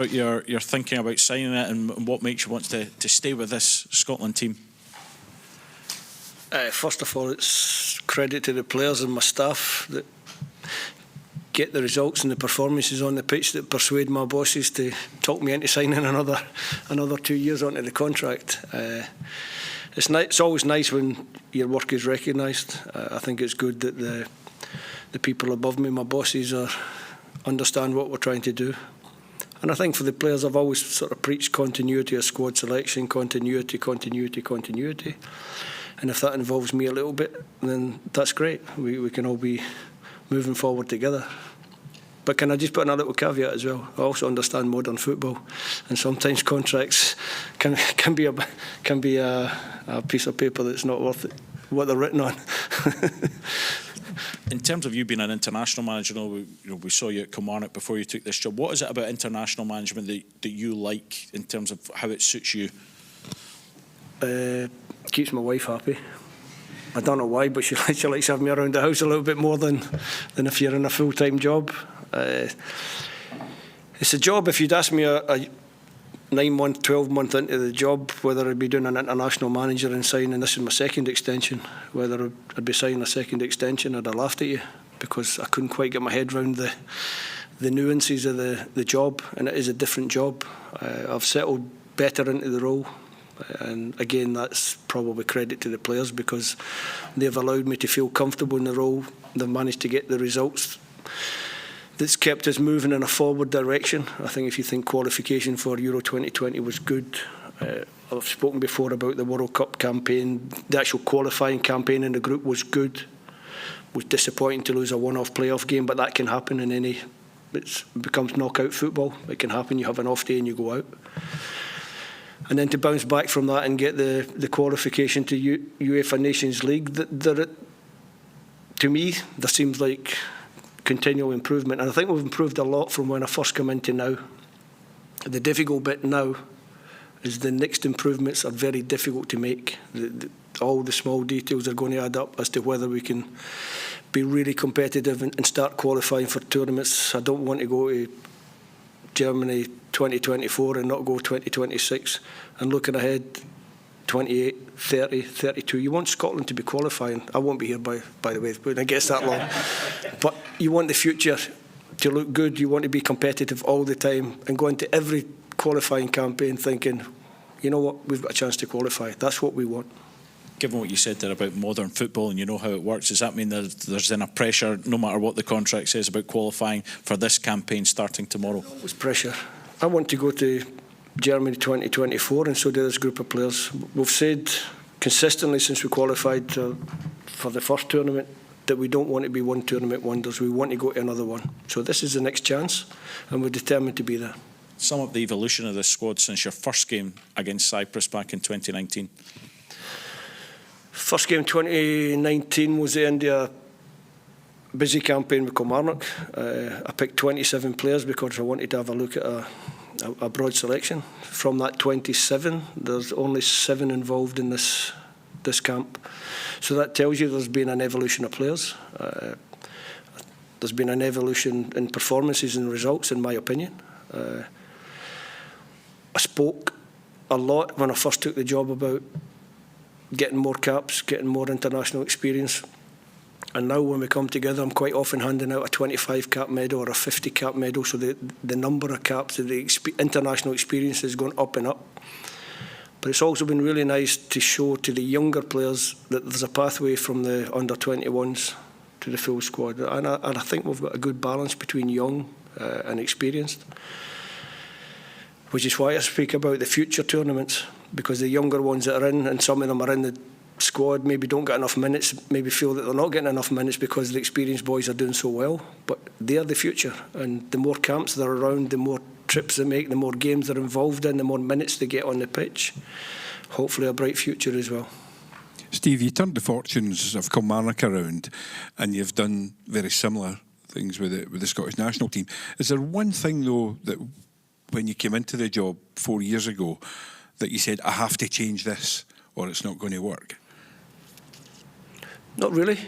But you're thinking about signing it, and what makes you want to stay with this Scotland team? First of all, it's credit to the players and my staff that get the results and the performances on the pitch that persuade my bosses to talk me into signing another 2 years onto the contract. It's always nice when your work is recognised. I think it's good that the people above me, my bosses, understand what we're trying to do. And I think for the players, I've always sort of preached continuity of squad selection, continuity. And if that involves me a little bit, then that's great. We can all be moving forward together. But can I just put in a little caveat as well? I also understand modern football, and sometimes contracts can be a piece of paper that's not worth it, what they're written on. In terms of you being an international manager, we saw you at Kilmarnock before you took this job. What is it about international management that you like in terms of how it suits you? Keeps my wife happy. I don't know why, but she likes having me around the house a little bit more than if you're in a full-time job. It's a job, if you'd asked me a 9-month, 12-month into the job, whether I'd be doing an international manager and signing, this is my second extension, whether I'd be signing a second extension, I'd have laughed at you, because I couldn't quite get my head around the nuances of the job, and it is a different job. I've settled better into the role. And again, that's probably credit to the players, because they've allowed me to feel comfortable in the role. They've managed to get the results that's kept us moving in a forward direction. I think if you think qualification for Euro 2020 was good. I've spoken before about the World Cup campaign. The actual qualifying campaign in the group was good. It was disappointing to lose a one-off playoff game, but that can happen in any... It becomes knockout football. It can happen. You have an off day and you go out. And then to bounce back from that and get the qualification to UEFA Nations League, to me, there seems like continual improvement. And I think we've improved a lot from when I first came into now. The difficult bit now is the next improvements are very difficult to make. All the small details are going to add up as to whether we can be really competitive and start qualifying for tournaments. I don't want to go to Germany 2024 and not go 2026, and looking ahead 28, 30, 32. You want Scotland to be qualifying. I won't be here by the way, when it gets that long. But you want the future to look good. You want to be competitive all the time and go into every qualifying campaign thinking, you know what, we've got a chance to qualify. That's what we want. Given what you said there about modern football and you know how it works, does that mean that there's then a pressure, no matter what the contract says, about qualifying for this campaign starting tomorrow? There's pressure. I want to go to Germany 2024, and so do this group of players. We've said consistently since we qualified for the first tournament that we don't want to be one tournament wonders. We want to go to another one. So this is the next chance, and we're determined to be there. Sum up the evolution of this squad since your first game against Cyprus back in 2019. First game 2019 was the end of a busy campaign with Kilmarnock. I picked 27 players because I wanted to have a look at a broad selection. From that 27, there's only 7 involved in this camp. So that tells you there's been an evolution of players. There's been an evolution in performances and results, in my opinion. I spoke a lot when I first took the job about getting more caps, getting more international experience. And now when we come together, I'm quite often handing out a 25 cap medal or a 50 cap medal. So the number of caps, the international experience has gone up and up. But it's also been really nice to show to the younger players that there's a pathway from the under-21s to the full squad. And I think we've got a good balance between young and experienced, which is why I speak about the future tournaments, because the younger ones that are in, and some of them are in the squad, maybe don't get enough minutes, maybe feel that they're not getting enough minutes because the experienced boys are doing so well. But they're the future, and the more camps they're around, the more trips they make, the more games they're involved in, the more minutes they get on the pitch. Hopefully a bright future as well. Steve, you turned the fortunes of Kilmarnock around, and you've done very similar things with the Scottish national team. Is there one thing though that when you came into the job 4 years ago that you said, I have to change this or it's not going to work? Not really.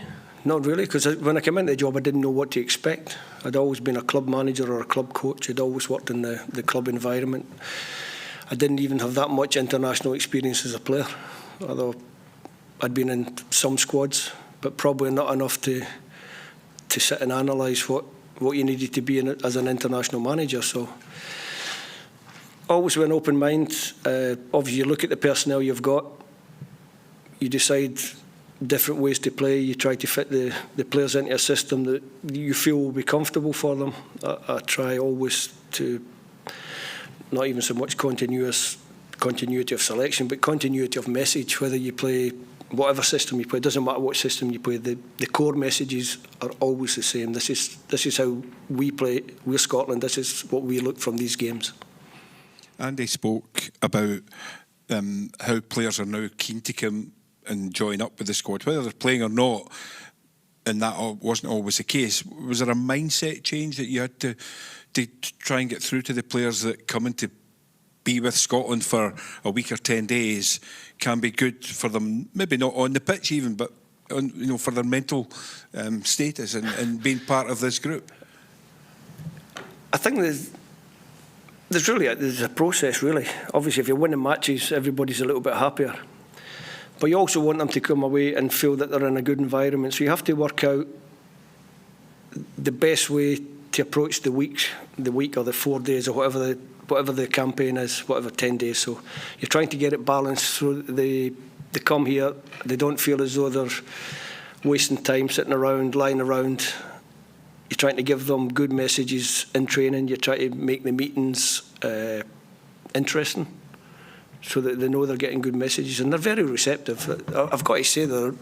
Not really, because when I came into the job, I didn't know what to expect. I'd always been a club manager or a club coach. I'd always worked in the club environment. I didn't even have that much international experience as a player, although I'd been in some squads, but probably not enough to sit and analyse what you needed to be in as an international manager. So always with an open mind. Obviously, you look at the personnel you've got, you decide different ways to play. You try to fit the players into a system that you feel will be comfortable for them. I try always to, not even so much continuity of selection, but continuity of message. Whether you play whatever system you play, it doesn't matter what system you play, the core messages are always the same. This is how we play. We're Scotland. This is what we look from these games. Andy spoke about how players are now keen to come and join up with the squad, whether they're playing or not, and that wasn't always the case. Was there a mindset change that you had to try and get through to the players that coming to be with Scotland for a week or 10 days can be good for them, maybe not on the pitch even, but for their mental status and being part of this group? I think there's a process, really. Obviously, if you're winning matches, everybody's a little bit happier. But you also want them to come away and feel that they're in a good environment. So you have to work out the best way to approach the week or the 4 days or whatever the campaign is, whatever 10 days. So you're trying to get it balanced so they come here, they don't feel as though they're wasting time sitting around, lying around. You're trying to give them good messages in training. You try to make the meetings interesting, so that they know they're getting good messages, and they're very receptive. I've got to say that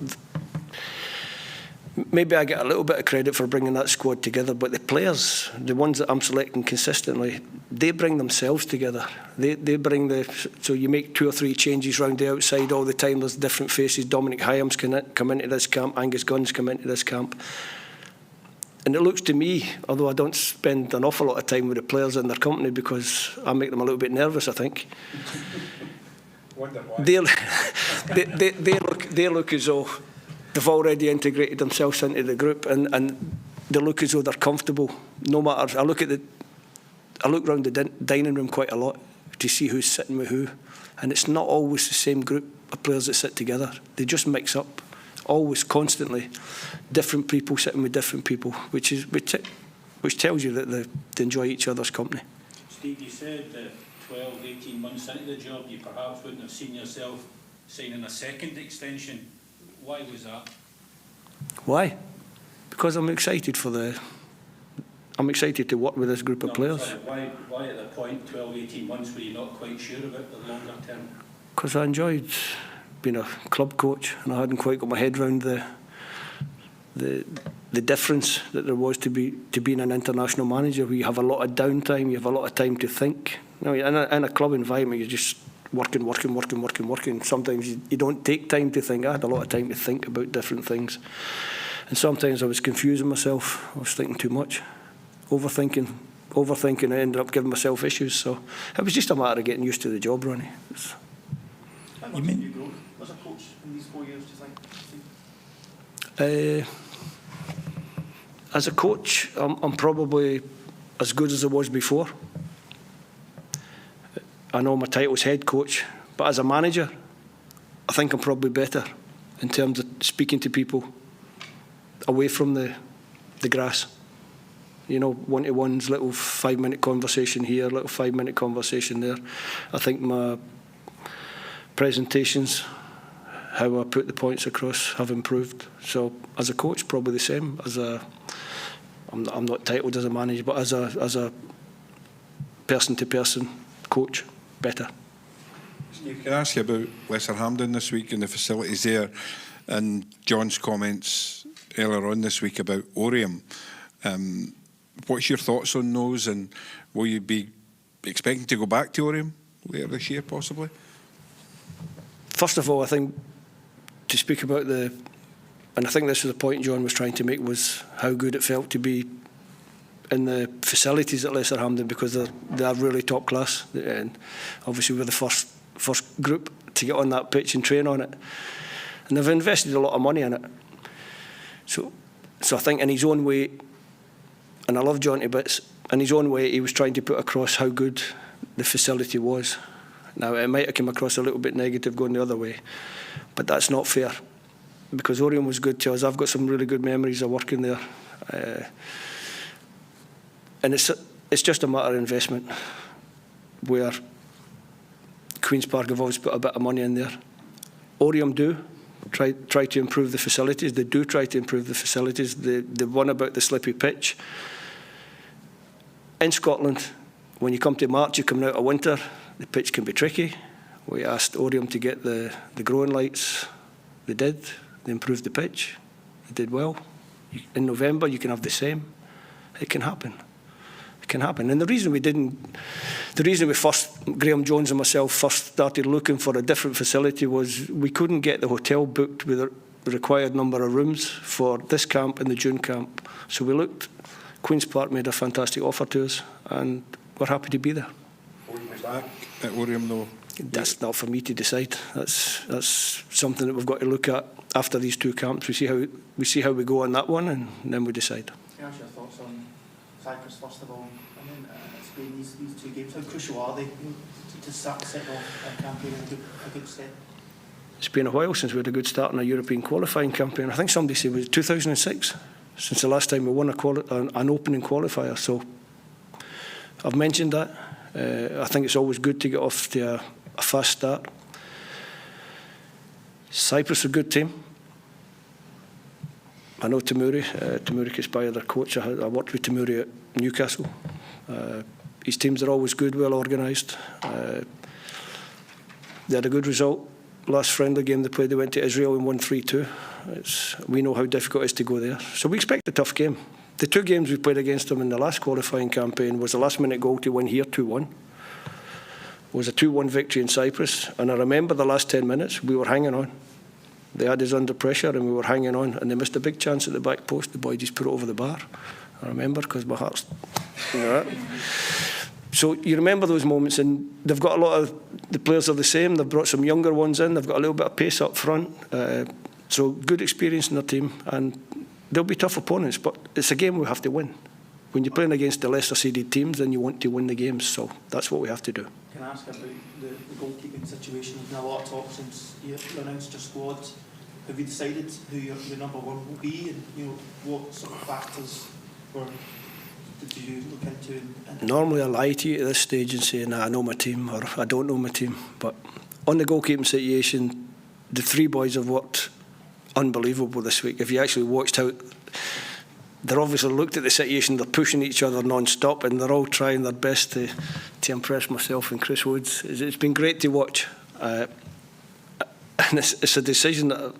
maybe I get a little bit of credit for bringing that squad together, but the players, the ones that I'm selecting consistently, they bring themselves together. They bring so you make 2 or 3 changes round the outside all the time. There's different faces. Dominic Hyam's come into this camp. Angus Gunn's come into this camp. And it looks to me, although I don't spend an awful lot of time with the players in their company because I make them a little bit nervous, I think. Wonder why. They look as though they've already integrated themselves into the group, and they look as though they're comfortable. No matter, I look around the dining room quite a lot to see who's sitting with who, and it's not always the same group of players that sit together. They just mix up, always, constantly. Different people sitting with different people, which tells you that they enjoy each other's company. Steve, you said that 12, 18 months into the job, you perhaps wouldn't have seen yourself signing a second extension. Why was that? Why? Because I'm excited to work with this group of players. Sorry, why at the point 12, 18 months were you not quite sure about the longer term? Because I enjoyed being a club coach, and I hadn't quite got my head around the difference that there was to being an international manager, where you have a lot of downtime, you have a lot of time to think. In a club environment, you're just working. Sometimes you don't take time to think. I had a lot of time to think about different things, and sometimes I was confusing myself. I was thinking too much, overthinking. I ended up giving myself issues. So it was just a matter of getting used to the job, Ronnie. How much have you grown as a coach in these 4 years, do you think? As a coach, I'm probably as good as I was before. I know my title's head coach, but as a manager, I think I'm probably better in terms of speaking to people away from the grass. One-to-ones, little 5-minute conversation here, little 5-minute conversation there. I think my presentations, how I put the points across, have improved. So as a coach, probably the same. I'm not titled as a manager, but as a person-to-person coach, better. Steve, can I ask you about Lesser Hampden this week and the facilities there, and John's comments earlier on this week about Oriam? What's your thoughts on those, and will you be expecting to go back to Oriam later this year, possibly? First of all, I think to speak about and I think this was the point John was trying to make, was how good it felt to be in the facilities at Lesser Hampden, because they're really top class, and obviously we're the first group to get on that pitch and train on it, and they've invested a lot of money in it. So So I think in his own way, and I love John to bits, in his own way he was trying to put across how good the facility was. Now it might have come across a little bit negative going the other way, but that's not fair, because Orion was good to us. I've got some really good memories of working there, and it's just a matter of investment, where Queen's Park have always put a bit of money in there. Orion do try to improve the facilities. They do try to improve the facilities. The one about the slippy pitch. In Scotland, when you come to March, you're coming out of winter, the pitch can be tricky. We asked Orion to get the growing lights. They did. They improved the pitch. They did well. In November, you can have the same. It can happen. It can happen. And the reason we first, Graham Jones and myself first started looking for a different facility was we couldn't get the hotel booked with the required number of rooms for this camp and the June camp. So we looked. Queen's Park made a fantastic offer to us, and we're happy to be there. Back at Orion, though. That's not for me to decide. That's something that we've got to look at after these two camps. We see how we go on that one, and then we decide. Can I ask your thoughts on Cyprus first of all, and then Spain? These two games, how crucial are they to set off a campaign in a good step? It's been a while since we had a good start in a European qualifying campaign. I think somebody said it was 2006 since the last time we won an opening qualifier. So I've mentioned that. I think it's always good to get off to a fast start. Cyprus are a good team. I know Tamuri Kisbaya, their coach. I worked with Tamuri at Newcastle. His teams are always good, well organised. They had a good result. Last friendly game they played, they went to Israel and won 3-2. We know how difficult it is to go there. So we expect a tough game. The two games we played against them in the last qualifying campaign was a last-minute goal to win here 2-1. It was a 2-1 victory in Cyprus. And I remember the last 10 minutes, we were hanging on. They had us under pressure and we were hanging on. And they missed a big chance at the back post. The boy just put it over the bar. I remember, because my heart's... You know, so you remember those moments, and they've got a lot of... The players are the same. They've brought some younger ones in. They've got a little bit of pace up front. So good experience in their team. And they'll be tough opponents, but it's a game we have to win. When you're playing against the lesser seeded teams, then you want to win the games. So that's what we have to do. Can I ask about the goalkeeping situation? There's been a lot of talk since you announced your squad. Have you decided who your number one will be, and what sort of factors did you look into? Normally I lie to you at this stage and say, nah, I know my team, or I don't know my team. But on the goalkeeping situation, the three boys have worked unbelievable this week. If you actually watched how they're obviously looked at the situation, they're pushing each other non-stop, and they're all trying their best to impress myself and Chris Woods. It's been great to watch, and it's a decision that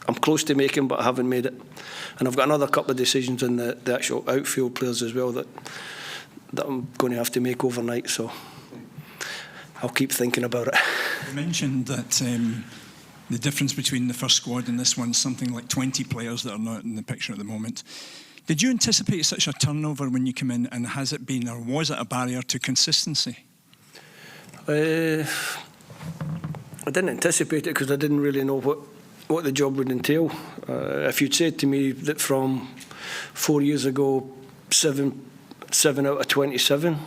I'm close to making, but I haven't made it. And I've got another couple of decisions in the actual outfield players as well that I'm going to have to make overnight. So I'll keep thinking about it. You mentioned that the difference between the first squad and this one is something like 20 players that are not in the picture at the moment. Did you anticipate such a turnover when you came in, and has it been, or was it a barrier to consistency? I didn't anticipate it because I didn't really know what the job would entail. If you'd said to me that from 4 years ago, 7 out of 27,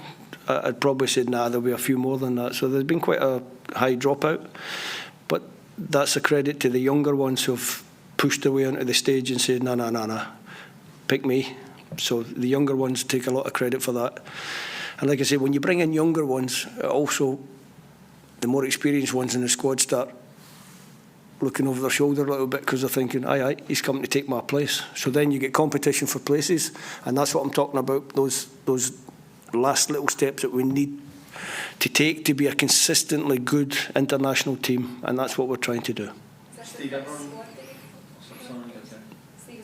I'd probably said, nah, there'll be a few more than that. So there's been quite a high dropout. But that's a credit to the younger ones who've pushed their way onto the stage and said, nah, pick me. So the younger ones take a lot of credit for that. And like I say, when you bring in younger ones, also the more experienced ones in the squad start looking over their shoulder a little bit, because they're thinking, aye, he's coming to take my place. So then you get competition for places, and that's what I'm talking about, those last little steps that we need to take to be a consistently good international team, and that's what we're trying to do. Steve, is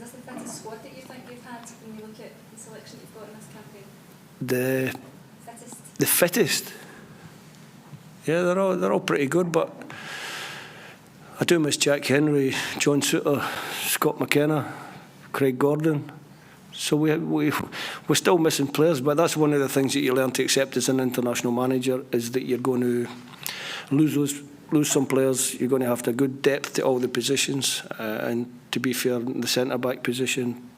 this the fittest squad that you think you've had when you look at the selection you've got in this campaign? The fittest? Yeah, they're all pretty good, but I do miss Jack Henry, John Souttar, Scott McKenna, Craig Gordon. So we're still missing players, but that's one of the things that you learn to accept as an international manager, is that you're going to lose some players. You're going to have to have good depth to all the positions, and to be fair, in the centre-back position,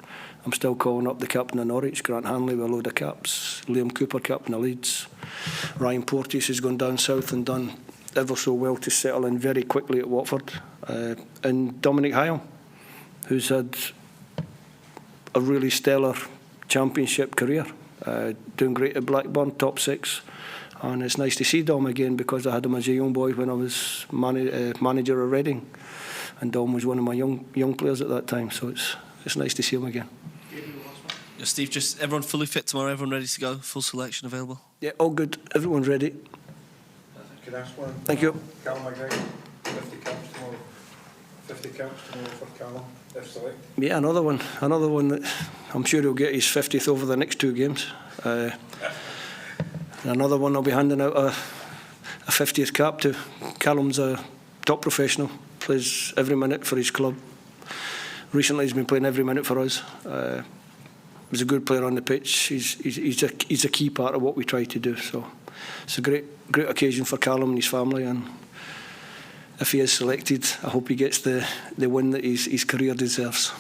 I'm still calling up the captain of Norwich, Grant Hanley, with a load of caps. Liam Cooper, captain of Leeds. Ryan Porteous has gone down south and done ever so well to settle in very quickly at Watford. And Dominic Hyam, who's had a really stellar championship career, doing great at Blackburn, top 6. And it's nice to see Dom again, because I had him as a young boy when I was manager of Reading, and Dom was one of my young players at that time. So it's nice to see him again. Yeah, Steve, just everyone fully fit tomorrow, everyone ready to go, full selection available? Yeah, all good. Everyone's ready. Can I ask one? Thank you. Callum McGregor, 50 caps tomorrow. 50 caps tomorrow for Callum, if select. Yeah, another one that I'm sure he'll get his 50th over the next 2 games. Another one I'll be handing out a 50th cap to. Callum's a top professional, plays every minute for his club. Recently he's been playing every minute for us. He's a good player on the pitch. He's a key part of what we try to do. So it's a great occasion for Callum and his family, and if he is selected, I hope he gets the win that his career deserves.